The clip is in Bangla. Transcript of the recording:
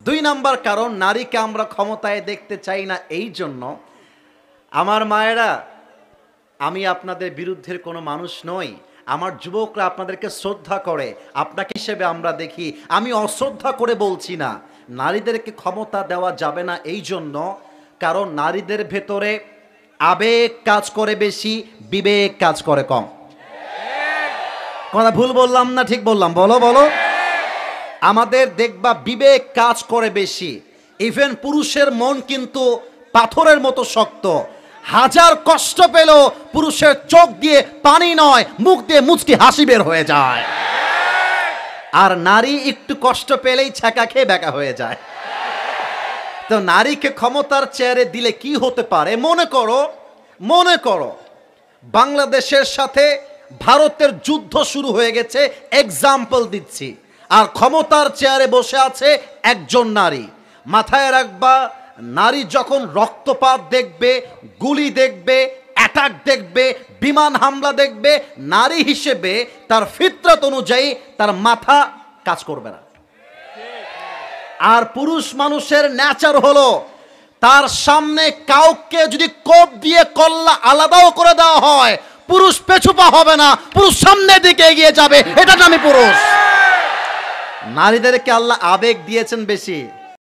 দুই নাম্বার কারণ, নারীকে আমরা ক্ষমতায় দেখতে চাই না এই জন্য। আমার মায়েরা, আমি আপনাদের বিরুদ্ধের কোনো মানুষ নই। আমার যুবকরা আপনাদেরকে শ্রদ্ধা করে, আপনাকে হিসেবে আমরা দেখি। আমি অশ্রদ্ধা করে বলছি না। নারীদেরকে ক্ষমতা দেওয়া যাবে না এই জন্য কারণ নারীদের ভেতরে আবেগ কাজ করে বেশি, বিবেক কাজ করে কম। কথা ভুল বললাম না ঠিক বললাম? বলো বলো। আমাদের দেখবা বিবেক কাজ করে বেশি। ইভেন পুরুষের মন কিন্তু পাথরের মতো শক্ত। হাজার কষ্ট পেলেও পুরুষের চোখ দিয়ে পানি নয়, মুখ দিয়ে মুচকি হাসি বের হয়ে যায়। আর নারী একটু কষ্ট পেলেই ছ্যাঁকা খেয়ে ব্যাকা হয়ে যায়। তো নারীকে ক্ষমতার চেয়ারে দিলে কি হতে পারে? মনে করো বাংলাদেশের সাথে ভারতের যুদ্ধ শুরু হয়ে গেছে, এক্সাম্পল দিচ্ছি, আর ক্ষমতার চেয়ারে বসে আছে একজন নারী। মাথায় রাখবা, নারী যখন রক্তপাত দেখবে, গুলি দেখবে, অ্যাটাক দেখবে, বিমান হামলা দেখবে, নারী হিসেবে তার ফিতরত অনুযায়ী তার মাথা কাজ করবে না। আর পুরুষ মানুষের নেচার হলো, তার সামনে কাউকে যদি কোপ দিয়ে কল্লা আলাদাও করে দেওয়া হয়, পুরুষ পেছুপা হবে না, পুরুষ সামনের দিকে এগিয়ে যাবে। এটা নামই পুরুষ। নারীদেরকে আল্লাহ আবেগ দিয়েছেন বেশি।